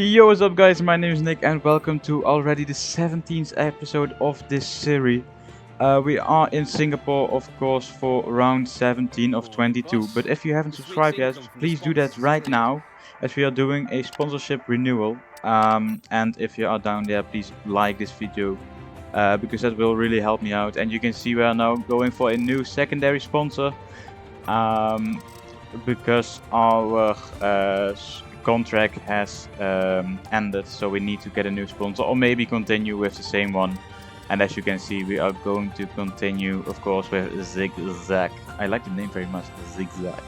Yo, what's up guys, my name is Nick and welcome to already the 17th episode of this series. We are in Singapore, of course, for round 17 of 22, but if you haven't subscribed yet, please do that right now, as we are doing a sponsorship renewal. And if you are down there, please like this video, because that will really help me out. And you can see we are now going for a new secondary sponsor, because our contract has ended, so we need to get a new sponsor or maybe continue with the same one. And as you can see, we are going to continue, of course, with Zigzag. I like the name very much, Zigzag,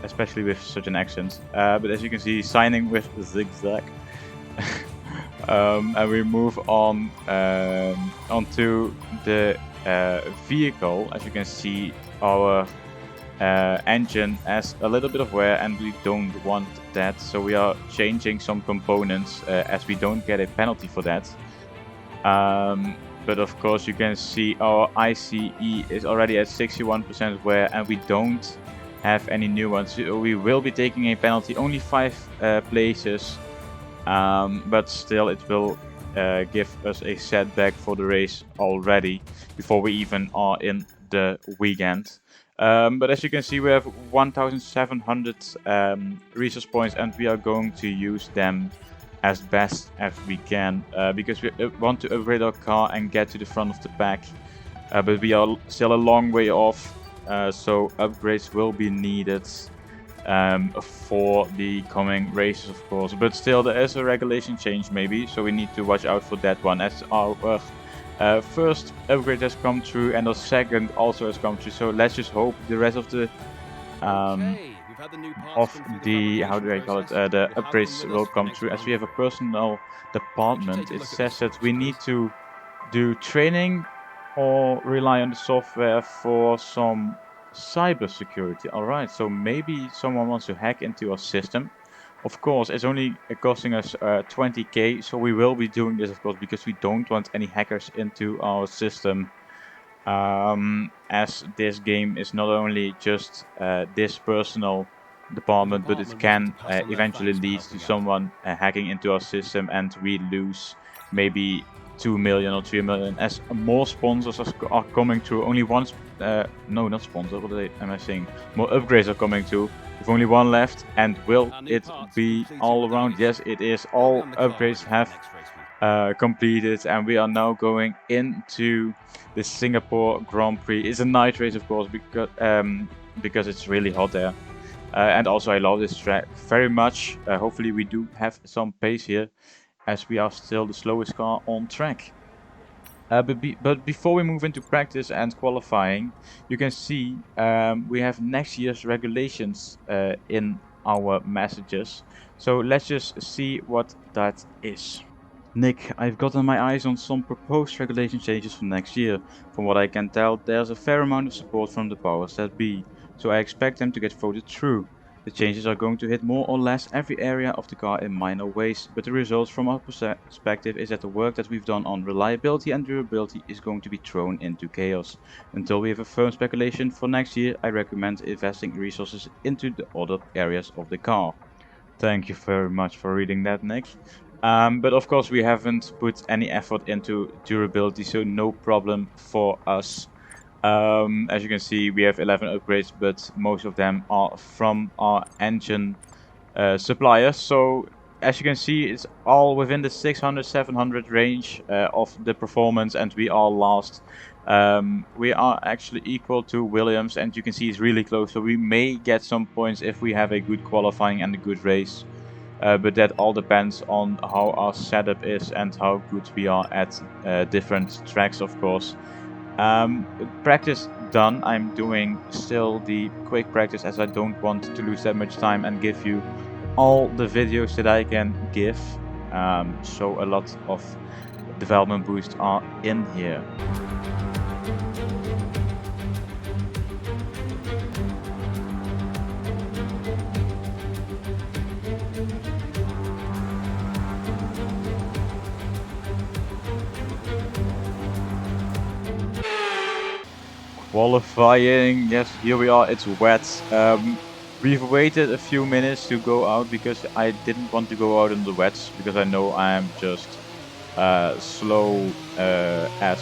especially with such an accent. But as you can see, signing with Zigzag. And we move on onto the vehicle. As you can see, our engine has a little bit of wear and we don't want that, so we are changing some components as we don't get a penalty for that. But of course you can see our ICE is already at 61% wear and we don't have any new ones, so we will be taking a penalty, only 5 places, but still it will give us a setback for the race already before we even are in the weekend. But as you can see, we have 1700 resource points and we are going to use them as best as we can, because we want to upgrade our car and get to the front of the pack, but we are still a long way off, so upgrades will be needed for the coming races, of course. But still there is a regulation change maybe, so we need to watch out for that one, as our first upgrade has come through and the second also has come through, so let's just hope the rest of the how do I call it, the upgrades will come through. As we have a personnel department, it says that we need to do training or rely on the software for some cyber security. Alright, so maybe someone wants to hack into our system. Of course, it's only costing us 20k, so we will be doing this, of course, because we don't want any hackers into our system. As this game is not only just this personal department, but it can eventually lead to someone hacking into our system and we lose maybe 2 million or 3 million, as more sponsors are coming through. Only one, no, not sponsor, what am I saying? More upgrades are coming through. We've only one left, and will it be all around? Yes, it is. All upgrades have completed, and we are now going into the Singapore Grand Prix. It's a night race, of course, because it's really hot there. And also I love this track very much. Hopefully we do have some pace here, as we are still the slowest car on track. But before we move into practice and qualifying, you can see we have next year's regulations in our messages. So let's just see what that is. Nick, I've gotten my eyes on some proposed regulation changes for next year. From what I can tell, there's a fair amount of support from the powers that be, so I expect them to get voted through. The changes are going to hit more or less every area of the car in minor ways, but the results from our perspective is that the work that we've done on reliability and durability is going to be thrown into chaos. Until we have a firm speculation for next year, I recommend investing resources into the other areas of the car. Thank you very much for reading that, Nick. But of course we haven't put any effort into durability, so no problem for us. As you can see, we have 11 upgrades, but most of them are from our engine suppliers. So as you can see, it's all within the 600-700 range of the performance, and we are last. We are actually equal to Williams, and you can see it's really close, so we may get some points if we have a good qualifying and a good race. But that all depends on how our setup is and how good we are at different tracks, of course. Practice done. I'm doing still the quick practice, as I don't want to lose that much time and give you all the videos that I can give. So a lot of development boosts are in here. Qualifying, yes, here we are, it's wet. We've waited a few minutes to go out because I didn't want to go out in the wets, because I know I am just slow as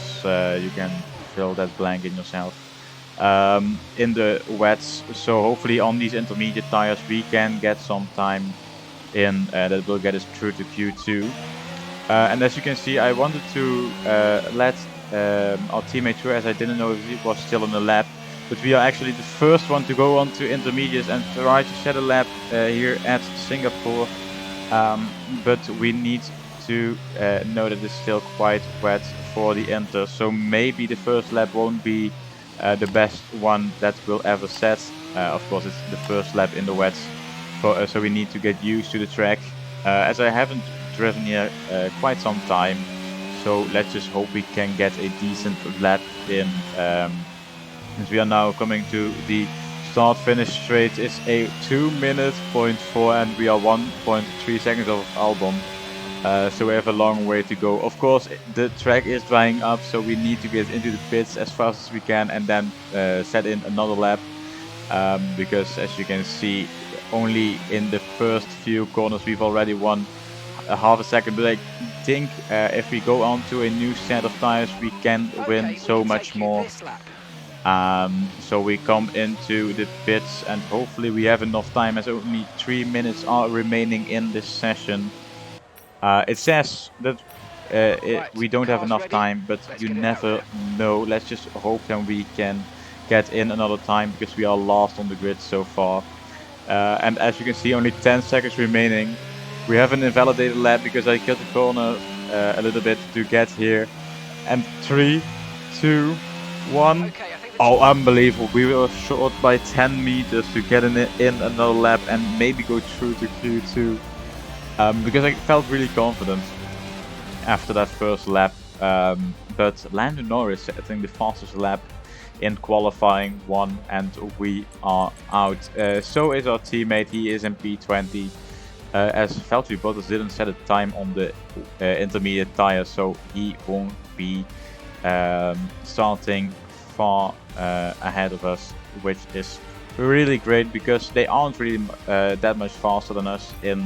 you can fill that blank in yourself in the wets. So hopefully on these intermediate tires we can get some time in that will get us through to Q2. And as you can see, I wanted to let our teammate through, as I didn't know if he was still in the lap. But we are actually the first one to go on to intermediates and try to set a lap here at Singapore. But we need to know that it's still quite wet for the inter. So maybe the first lap won't be the best one that we'll ever set. Of course, it's the first lap in the wets. So we need to get used to the track. As I haven't driven here quite some time. So let's just hope we can get a decent lap in. Since we are now coming to the start-finish straight, it's a 2:04 and we are 1.3 seconds of Albon. So we have a long way to go. Of course, the track is drying up, so we need to get into the pits as fast as we can and then set in another lap. Because as you can see, only in the first few corners we've already won a half a second. But I think if we go on to a new set of tires, we can win so much more. So we come into the pits and hopefully we have enough time, as only 3 minutes are remaining in this session. It says that we don't have enough time, but you never know. Let's just hope that we can get in another time, because we are last on the grid so far. And as you can see, only 10 seconds remaining. We have an invalidated lap because I cut the corner a little bit to get here. And 3, 2, 1. Oh, unbelievable. We were short by 10 meters to get in another lap and maybe go through to Q2. Because I felt really confident after that first lap. But Lando Norris, I think, the fastest lap in qualifying won, and we are out. So is our teammate. He is in P20. As Valtteri Bottas didn't set a time on the intermediate tire, so he won't be starting far ahead of us, which is really great because they aren't really that much faster than us in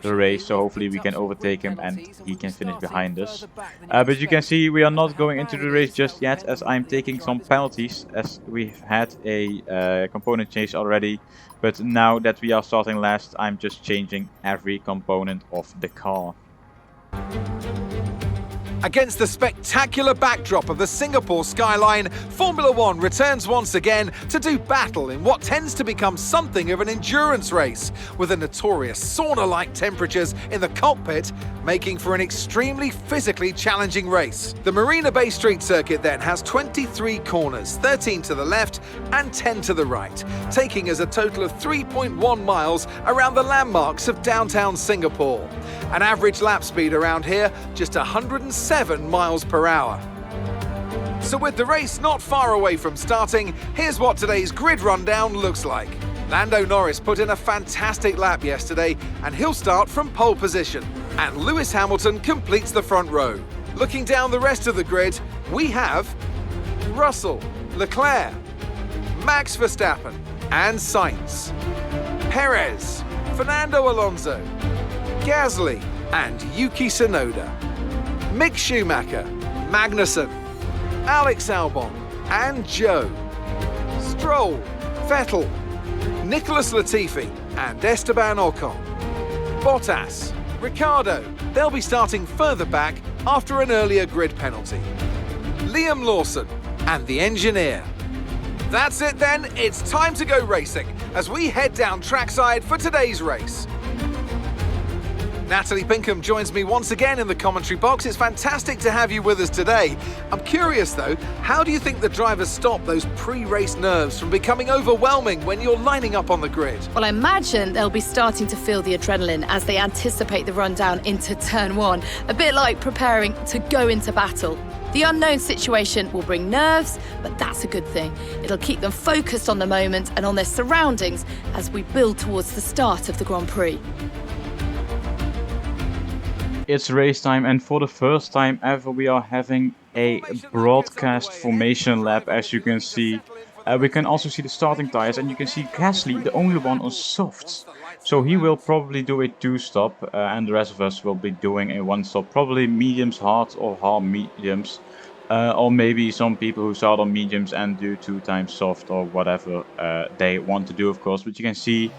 the race. So hopefully we can overtake him and he can finish behind us. But you can see we are not going into the race just yet, as I'm taking some penalties, as we've had a component change already. But now that we are starting last, I'm just changing every component of the car. Against the spectacular backdrop of the Singapore skyline, Formula One returns once again to do battle in what tends to become something of an endurance race, with the notorious sauna-like temperatures in the cockpit making for an extremely physically challenging race. The Marina Bay Street circuit then has 23 corners, 13 to the left and 10 to the right, taking us a total of 3.1 miles around the landmarks of downtown Singapore. An average lap speed around here, just 107 miles per hour. So with the race not far away from starting, here's what today's grid rundown looks like. Lando Norris put in a fantastic lap yesterday, and he'll start from pole position. And Lewis Hamilton completes the front row. Looking down the rest of the grid, we have Russell, Leclerc, Max Verstappen and Sainz, Perez, Fernando Alonso, Gasly and Yuki Tsunoda, Mick Schumacher, Magnussen, Alex Albon and Joe, Stroll, Vettel, Nicholas Latifi and Esteban Ocon, Bottas, Ricciardo. They'll be starting further back after an earlier grid penalty, Liam Lawson and the engineer. That's it then, it's time to go racing as we head down trackside for today's race. Natalie Pinkham joins me once again in the commentary box. It's fantastic to have you with us today. I'm curious though, how do you think the drivers stop those pre-race nerves from becoming overwhelming when you're lining up on the grid? Well, I imagine they'll be starting to feel the adrenaline as they anticipate the rundown into turn one, a bit like preparing to go into battle. The unknown situation will bring nerves, but that's a good thing. It'll keep them focused on the moment and on their surroundings as we build towards the start of the Grand Prix. It's race time, and for the first time ever we are having a broadcast formation lap. As you can see, We can also see the starting tires, and you can see Gasly, the only one on softs. So he will probably do a 2-stop, and the rest of us will be doing a 1-stop, probably mediums hard or hard mediums. Or maybe some people who start on mediums and do 2 times soft or whatever they want to do, of course. But you can see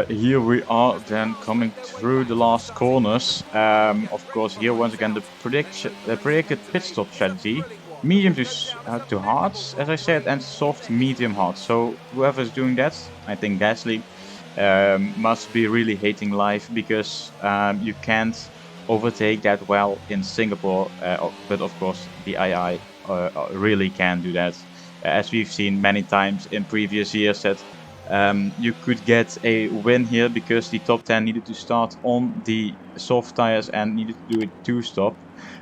here we are then coming through the last corners. Of course, here once again the predicted pit stop strategy. Medium to hard, as I said, and soft, medium, hard. So whoever's doing that, I think Gasly, must be really hating life, because you can't overtake that well in Singapore. But of course, the II really can do that. As we've seen many times in previous years, that you could get a win here because the top 10 needed to start on the soft tires and needed to do a 2-stop.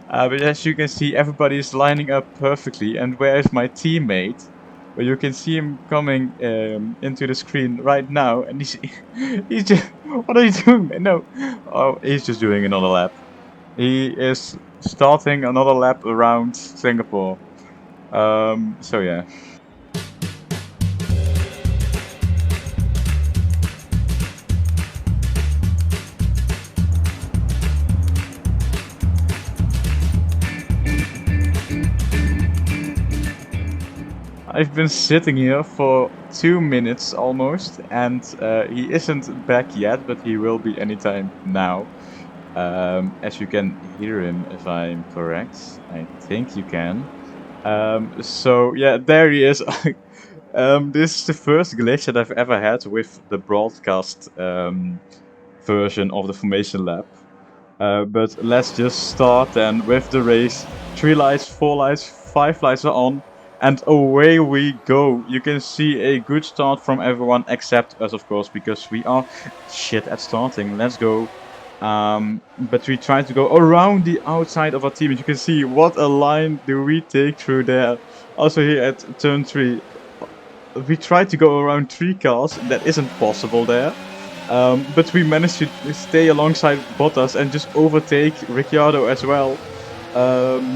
But as you can see, everybody is lining up perfectly. And where is my teammate? Well, you can see him coming into the screen right now, and he's just, what are you doing? No, oh, he's just doing another lap. He is starting another lap around Singapore. So yeah. I've been sitting here for 2 minutes almost, and he isn't back yet, but he will be anytime now. As you can hear him, if I'm correct. I think you can. So yeah, there he is. This is the first glitch that I've ever had with the broadcast version of the Formation Lab. But let's just start then with the race. 3 lights, 4 lights, 5 lights are on. And away we go. You can see a good start from everyone except us, of course, because we are shit at starting. Let's go. But we try to go around the outside of our team. As you can see, what a line do we take through there. Also here at turn 3. We tried to go around 3 cars. That isn't possible there. But we managed to stay alongside Bottas and just overtake Ricciardo as well.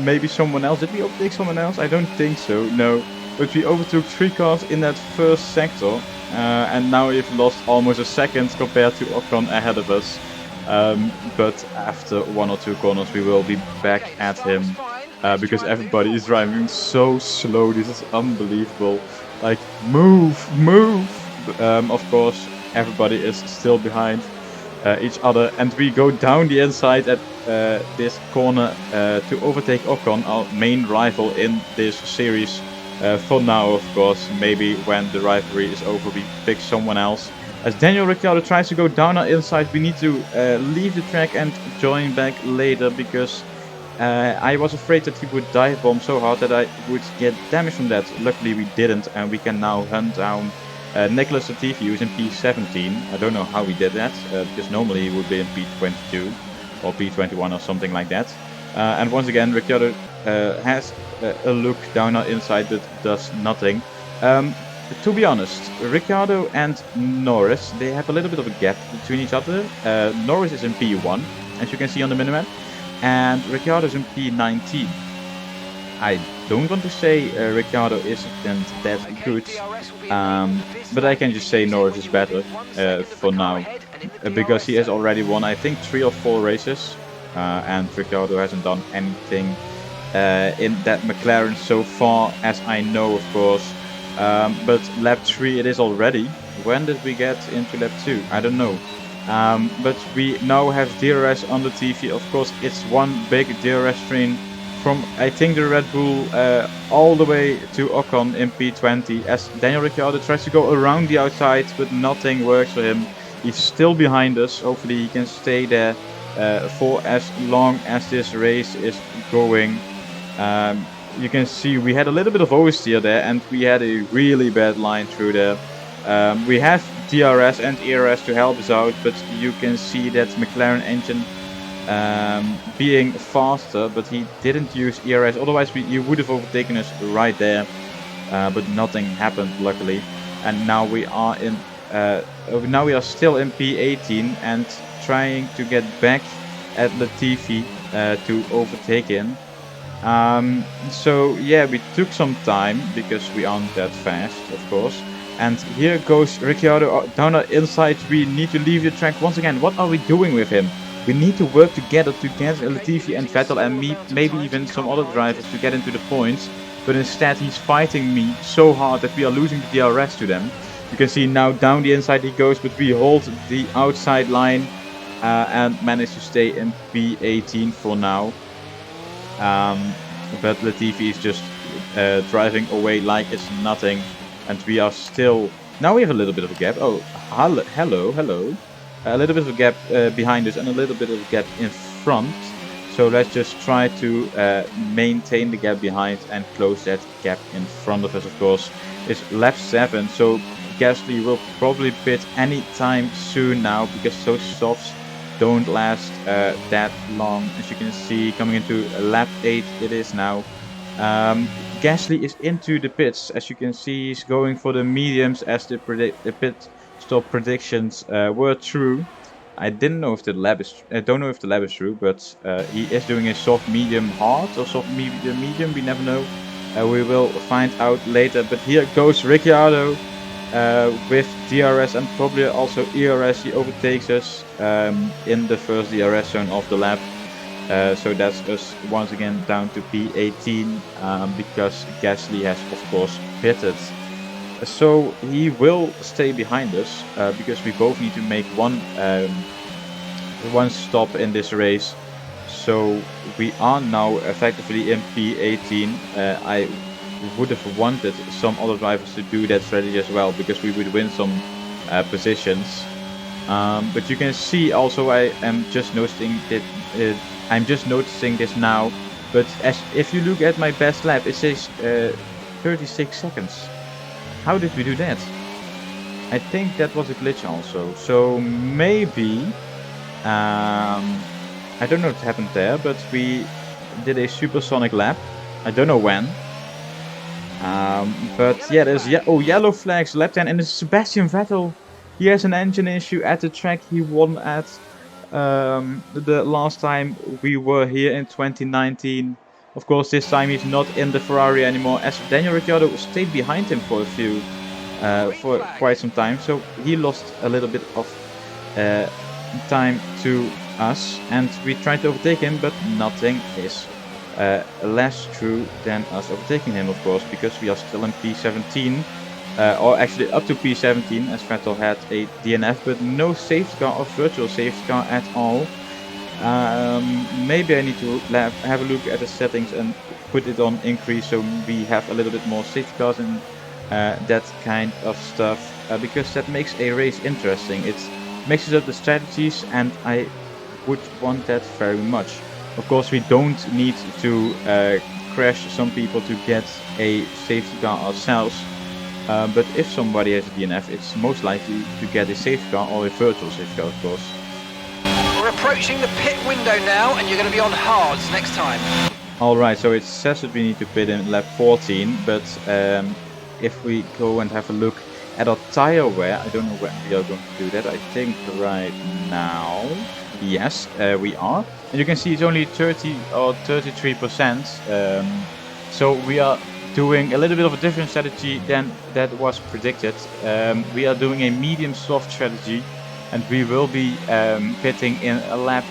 Maybe someone else. Did we overtake someone else? I don't think so, no. But we overtook 3 cars in that first sector. And now we've lost almost a second compared to Ocon ahead of us. But after 1 or 2 corners we will be back at him. Because everybody is driving so slow. This is unbelievable. Like, move! Of course, everybody is still behind each other, and we go down the inside at this corner to overtake Ocon, our main rival in this series. For now, of course. Maybe when the rivalry is over we pick someone else. As Daniel Ricciardo tries to go down our inside, we need to leave the track and join back later, because I was afraid that he would dive bomb so hard that I would get damage from that. Luckily we didn't, and we can now hunt down Nicholas Latifi, who's in P17. I don't know how he did that, because normally he would be in P22 or P21 or something like that. And once again, Ricciardo has a look down our inside that does nothing. To be honest, Ricciardo and Norris, they have a little bit of a gap between each other. Norris is in P1, as you can see on the minimap, and Ricciardo is in P19. I don't want to say Ricciardo isn't that good, but I can just say Norris is better for now, because he has already won, I think, 3 or 4 races, and Ricciardo hasn't done anything in that McLaren so far, as I know, of course. But lap 3 it is already. When did we get into lap 2? I don't know. But we now have DRS on the TV. Of course, it's one big DRS train from, I think, the Red Bull all the way to Ocon in P20, as Daniel Ricciardo tries to go around the outside, but nothing works for him. He's still behind us. Hopefully he can stay there for as long as this race is going. You can see we had a little bit of oversteer there, and we had a really bad line through there. We have DRS and ERS to help us out, but you can see that McLaren engine being faster, but he didn't use ERS, otherwise he would have overtaken us right there, but nothing happened, luckily. And now we are in now we are still in P18 and trying to get back at Latifi to overtake him. So yeah, we took some time because we aren't that fast, of course. And here goes Ricciardo down the inside. We need to leave the track once again. What are we doing with him? We need to work together to get Latifi and Vettel and maybe even some other drivers to get into the points. But instead he's fighting me so hard that we are losing the DRS to them. You can see now down the inside he goes, but we hold the outside line and manage to stay in P18 for now. But Latifi is just driving away like it's nothing. And we are still... Now we have a little bit of a gap. Oh, hello. A little bit of a gap behind us and a little bit of a gap in front. So let's just try to maintain the gap behind and close that gap in front of us, of course. It's lap 7, so Gasly will probably pit any time soon now, because those softs don't last that long. As you can see, coming into lap 8 it is now. Gasly is into the pits. As you can see, he's going for the mediums as the pit stop predictions were true. I didn't know if the lap is. I don't know if the lap is true, but he is doing a soft, medium, hard or soft, medium. We never know. We will find out later. But here goes Ricciardo with DRS and probably also ERS. He overtakes us in the first DRS zone of the lap. So that's us once again down to P18 because Gasly has of course pitted. So he will stay behind us because we both need to make one stop in this race. So we are now effectively in P18. I would have wanted some other drivers to do that strategy as well, because we would win some positions. But you can see also I am just noticing that I'm just noticing this now. But if you look at my best lap, it says 36 seconds. How did we do that? I think that was a glitch also. So maybe, I don't know what happened there, but we did a supersonic lap. I don't know when. But yeah, there's yellow flags, lap 10, and it's Sebastian Vettel. He has an engine issue at the track he won at the last time we were here in 2019. Of course, this time he's not in the Ferrari anymore, as Daniel Ricciardo stayed behind him for for quite some time. So he lost a little bit of time to us, and we tried to overtake him, but nothing is less true than us overtaking him, of course, because we are still in P17. Or actually up to P17, as Vettel had a DNF, but no safety car or virtual safety car at all. Maybe I need to have a look at the settings and put it on increase, so we have a little bit more safety cars and that kind of stuff, because that makes a race interesting. It mixes up the strategies, and I would want that very much. Of course, we don't need to crash some people to get a safety car ourselves. But if somebody has a DNF, it's most likely to get a safety car or a virtual safety car, of course. We're approaching the pit window now, and you're going to be on hards next time. Alright, so it says that we need to pit in lap 14, but if we go and have a look at our tire wear, I don't know when we are going to do that. I think right now, yes, we are. And you can see it's only 30 or 33%. So we are doing a little bit of a different strategy than that was predicted. We are doing a medium soft strategy, and we will be pitting in a lap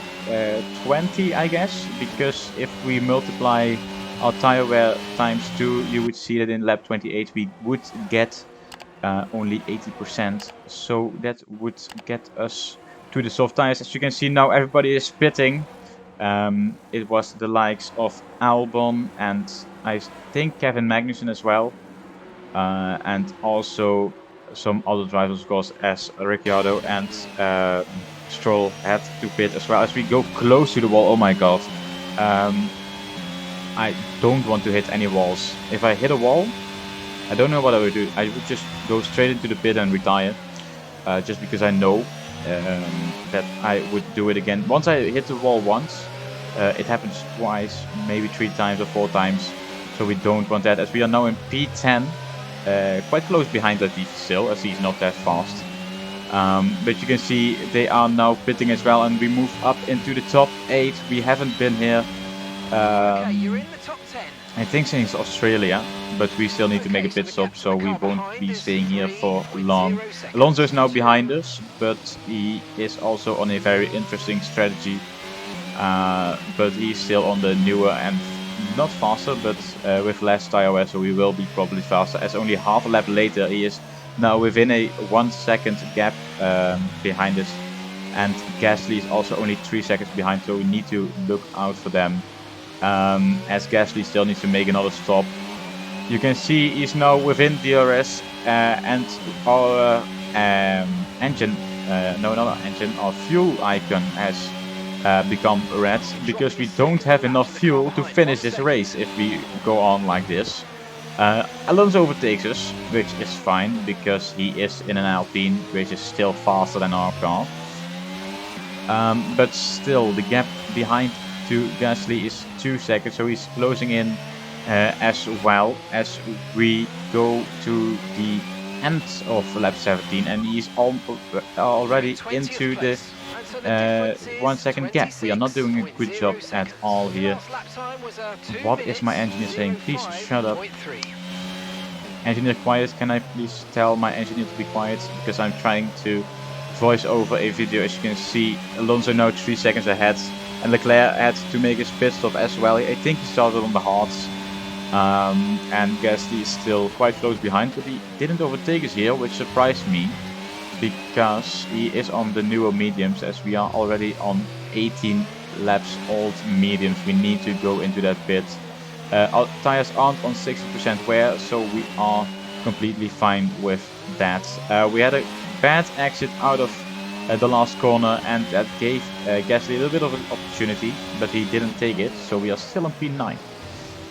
20, I guess, because if we multiply our tire wear times 2, you would see that in lap 28 we would get only 80%. So that would get us to the soft tires. As you can see now, everybody is pitting. It was the likes of Albon and I think Kevin Magnussen as well, and also some other drivers, of course, as Ricciardo and Stroll had to pit as well. As we go close to the wall, oh my god, I don't want to hit any walls. If I hit a wall, I don't know what I would do. I would just go straight into the pit and retire, just because I know that I would do it again. Once I hit the wall once, it happens twice, maybe 3 times or 4 times. So we don't want that, as we are now in P10, quite close behind Latifi still, as he's not that fast. But you can see they are now pitting as well, and we move up into the top 8. We haven't been here Okay, you're in the top 10. I think since Australia, but we still need to make a pit stop, so we won't be staying here for long. Alonso is now behind us, but he is also on a very interesting strategy. But he's still on the newer and not faster, but with less tire wear, so we will be probably faster. As only half a lap later, he is now within a 1 second gap behind us. And Gasly is also only 3 seconds behind, so we need to look out for them. As Gasly still needs to make another stop. You can see he's now within DRS and our engine, no, not our engine, our fuel icon has become red because we don't have enough fuel to finish this race if we go on like this. Alonso overtakes us, which is fine because he is in an Alpine, which is still faster than our car. But still, the gap behind to Gasly is 2 seconds, so he's closing in as well as we go to the end of lap 17, and he's already into the 1 second gap. We are not doing a good job at all here. What is my engineer saying? Please shut up. Engineer quiet. Can I please tell my engineer to be quiet? Because I'm trying to voice over a video. As you can see, Alonso now 3 seconds ahead, and Leclerc had to make his pit stop as well. I think he started on the hards. And Gasly is still quite close behind, but he didn't overtake us here, which surprised me because he is on the newer mediums, as we are already on 18 laps old mediums. We need to go into that pit. Our tires aren't on 60% wear, so we are completely fine with that. We had a bad exit out of the last corner, and that gave Gasly a little bit of an opportunity, but he didn't take it, so we are still on P9.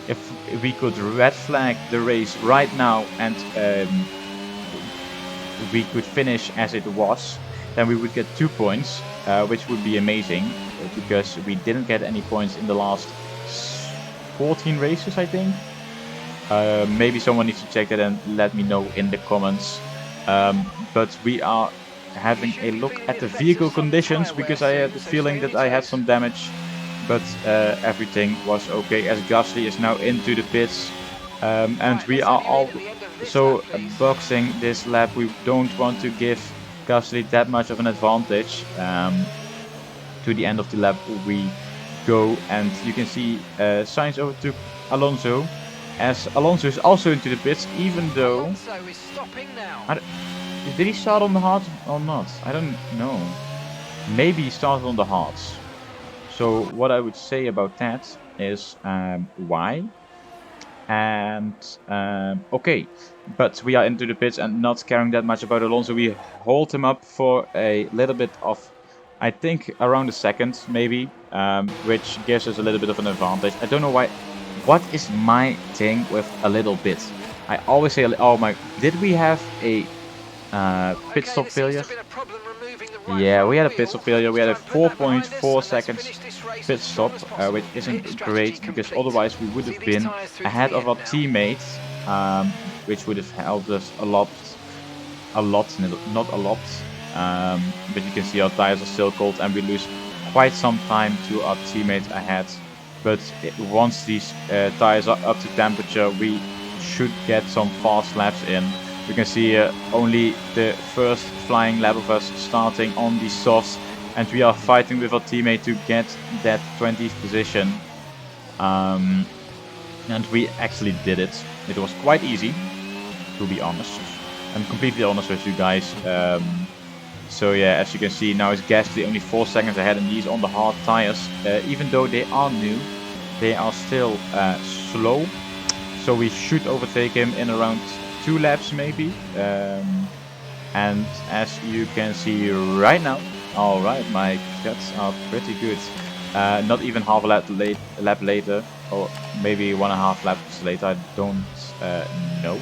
If we could red flag the race right now and we could finish as it was, then we would get 2 points, which would be amazing, because we didn't get any points in the last 14 races, I think. Maybe someone needs to check that and let me know in the comments. But we are having a look at the vehicle conditions, because I had the feeling that I had some damage, but everything was okay, as Gasly is now into the pits, and we are also boxing this lap. We don't want to give Gasly that much of an advantage. To the end of the lap we go, and you can see Sainz overtook Alonso, as Alonso is also into the pits, even though... Alonso is stopping now. Did he start on the hards or not? I don't know. Maybe he started on the hards. So what I would say about that is why. And okay, but we are into the pits and not caring that much about Alonso. We hold him up for a little bit of, I think, around a second maybe, which gives us a little bit of an advantage. I don't know why. What is my thing with a little bit? I always say, oh my, did we have a pit stop failure? Yeah, we had a pit stop failure. We had a 4.4 seconds pit stop, which isn't great, because otherwise we would have been ahead of our teammates, which would have helped us a lot, not a lot. But you can see our tires are still cold, and we lose quite some time to our teammates ahead. But once these tires are up to temperature, we should get some fast laps in. You can see only the first flying lap of us starting on the softs, and we are fighting with our teammate to get that 20th position. And we actually did it. It was quite easy, to be honest. I'm completely honest with you guys. So yeah, as you can see, now it's Gasly only 4 seconds ahead, and he's on the hard tires. Even though they are new, they are still slow. So we should overtake him in around 2 laps maybe. And as you can see right now, alright, my cuts are pretty good. Not even half a lap later, or maybe 1.5 laps later, I don't know.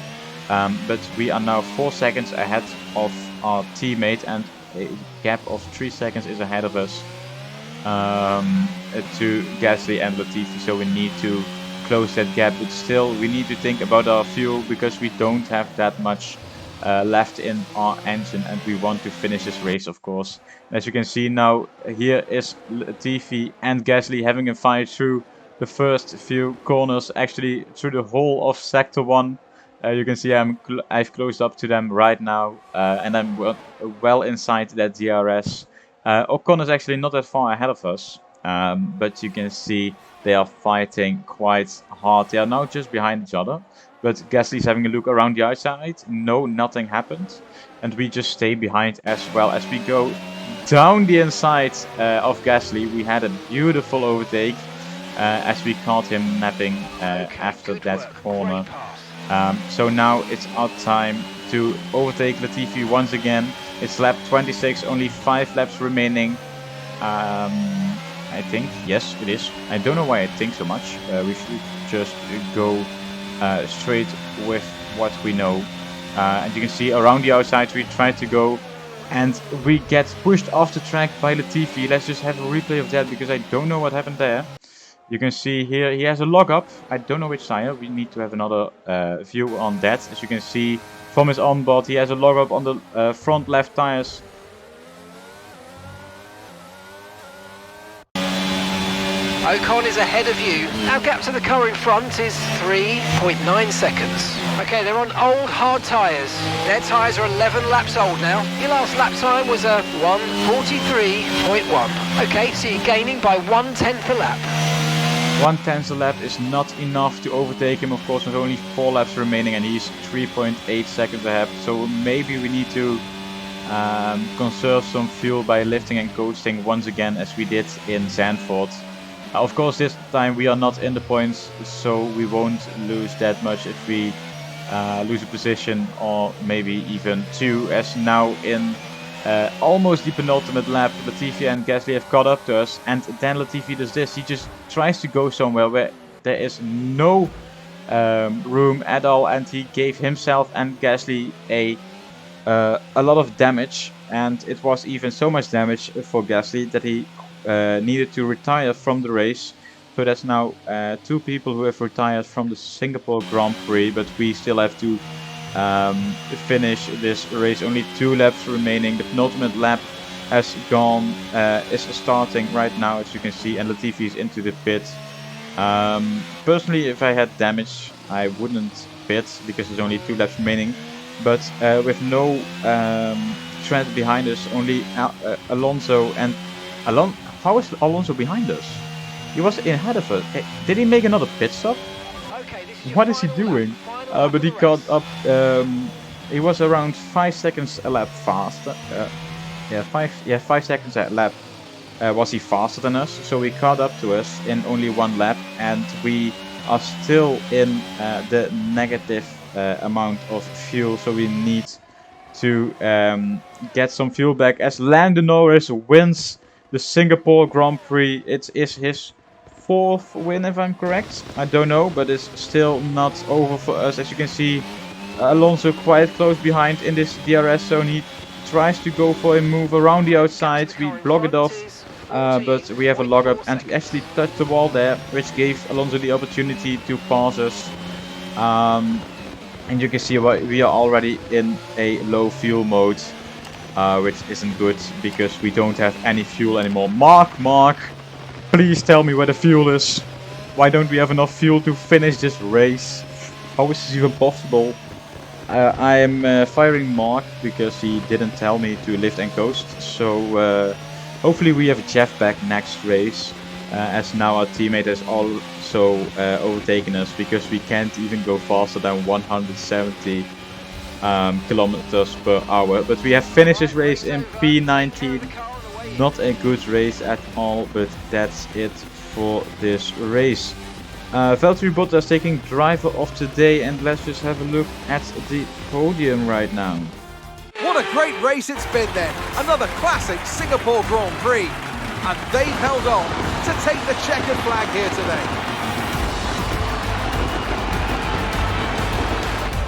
But we are now 4 seconds ahead of our teammate, and a gap of 3 seconds is ahead of us to Gasly and Latifi, so we need to close that gap. But still, we need to think about our fuel, because we don't have that much left in our engine, and we want to finish this race, of course. As you can see now, here is Latifi and Gasly having a fight through the first few corners, actually through the whole of Sector 1. You can see I've closed up to them right now, and I'm well inside that DRS. Ocon is actually not that far ahead of us, but you can see they are fighting quite hard. They are now just behind each other, but Gasly's having a look around the outside. No, nothing happened, and we just stay behind as well. As we go down the inside of Gasly, we had a beautiful overtake as we caught him napping after that corner. So now it's our time to overtake Latifi once again. It's lap 26, only 5 laps remaining. I think, yes, it is. I don't know why I think so much. We should just go straight with what we know. And you can see around the outside we try to go, and we get pushed off the track by Latifi. Let's just have a replay of that because I don't know what happened there. You can see here he has a lockup. I don't know which tire. We need to have another view on that. As you can see from his onboard, he has a lockup on the front left tires. Ocon is ahead of you. Our gap to the car in front is 3.9 seconds. Okay, they're on old hard tyres. Their tyres are 11 laps old now. Your last lap time was a 1:43.1. Okay, so you're gaining by 1/10 a lap. 1/10 a lap is not enough to overtake him, of course, with only 4 laps remaining, and he's 3.8 seconds ahead. So maybe we need to conserve some fuel by lifting and coasting once again, as we did in Zandvoort. Of course, this time we are not in the points, so we won't lose that much if we lose a position or maybe even 2, as now in almost the penultimate lap, Latifi and Gasly have caught up to us, and then Latifi does this. He just tries to go somewhere where there is no room at all, and he gave himself and Gasly a lot of damage, and it was even so much damage for Gasly that he needed to retire from the race. So that's now 2 people who have retired from the Singapore Grand Prix, but we still have to finish this race. Only 2 laps remaining. The penultimate lap has gone, is starting right now, as you can see, and Latifi is into the pit. Personally, if I had damage, I wouldn't pit because there's only 2 laps remaining. But with no threat behind us, only Alonso and how is Alonso behind us? He was ahead of us. Did he make another pit stop? What is he doing? But he caught up. He was around 5 seconds a lap faster. 5 seconds a lap was he faster than us. So he caught up to us in only 1 lap, and we are still in the negative amount of fuel. So we need to get some fuel back, as Lando Norris wins the Singapore Grand Prix. It is his 4th win, if I'm correct. I don't know, but it's still not over for us. As you can see, Alonso quite close behind in this DRS zone. He tries to go for a move around the outside. We block it off, but we have a lockup, and we actually touched the wall there, which gave Alonso the opportunity to pass us. And you can see we are already in a low fuel mode, which isn't good because we don't have any fuel anymore. Mark, please tell me where the fuel is. Why don't we have enough fuel to finish this race? How is this even possible? I am firing Mark because he didn't tell me to lift and coast. So hopefully we have Jeff back next race, as now our teammate has also overtaken us, because we can't even go faster than 170 kilometers per hour. But we have finished this race in P19. Not a good race at all, but that's it for this race. Valtteri Bottas taking driver of today, and let's just have a look at the podium right now. What a great race it's been then. Another classic Singapore Grand Prix. And they've held on to take the checkered flag here today.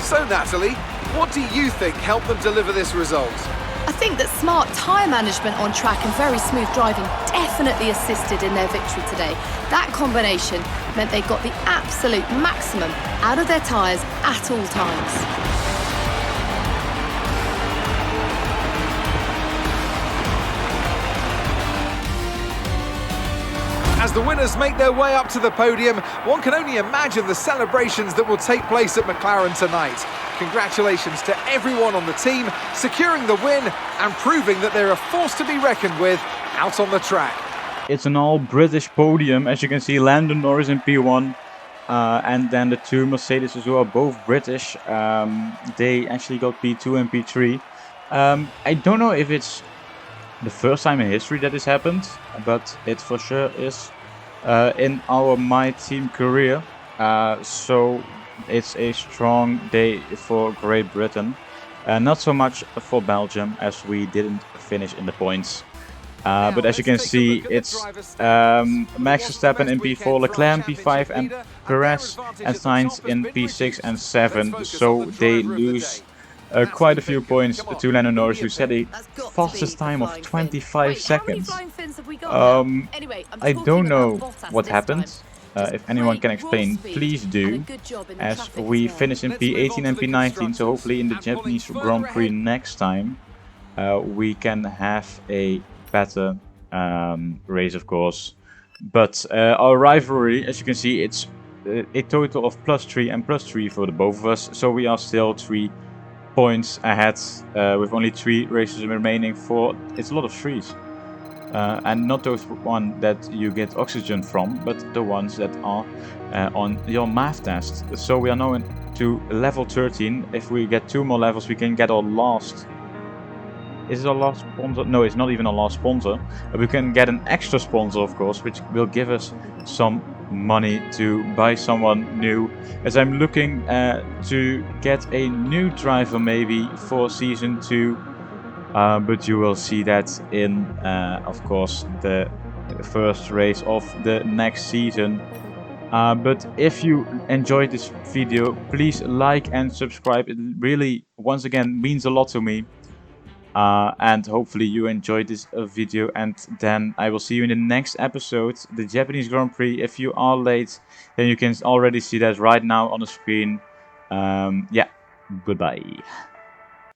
So Natalie, what do you think helped them deliver this result? I think that smart tyre management on track and very smooth driving definitely assisted in their victory today. That combination meant they got the absolute maximum out of their tyres at all times. As the winners make their way up to the podium, one can only imagine the celebrations that will take place at McLaren tonight. Congratulations to everyone on the team, securing the win and proving that they're a force to be reckoned with out on the track. It's an all-British podium, as you can see. Lando Norris in P1, and then the two Mercedes as well, both British. They actually got P2 and P3. I don't know if it's the first time in history that this happened, but it for sure is in our MyTeam career. So it's a strong day for Great Britain. Not so much for Belgium, as we didn't finish in the points. But as you can see, it's Max Verstappen in P4, Leclerc in P5, and Perez and Sainz in P6 and 7. So they lose quite a few points to Lando Norris, who set a fastest time of 25 seconds. I don't know what happened. If anyone can explain, please do, as we finish in P18 and P19, so hopefully in the Japanese Grand Prix next time we can have a better race, of course. But our rivalry, as you can see, it's a total of +3 and +3 for the both of us, so we are still 3 points ahead with only 3 races remaining. It's a lot of 3s. And not those one that you get oxygen from, but the ones that are on your math test. So we are now into level 13. If we get 2 more levels, we can get our last. Is it our last sponsor? No, it's not even our last sponsor. We can get an extra sponsor, of course, which will give us some money to buy someone new. As I'm looking to get a new driver maybe for Season 2. But you will see that in, of course, the first race of the next season. But if you enjoyed this video, please like and subscribe. It really, once again, means a lot to me. And hopefully you enjoyed this video, and then I will see you in the next episode, the Japanese Grand Prix. If you are late, then you can already see that right now on the screen. Yeah, goodbye.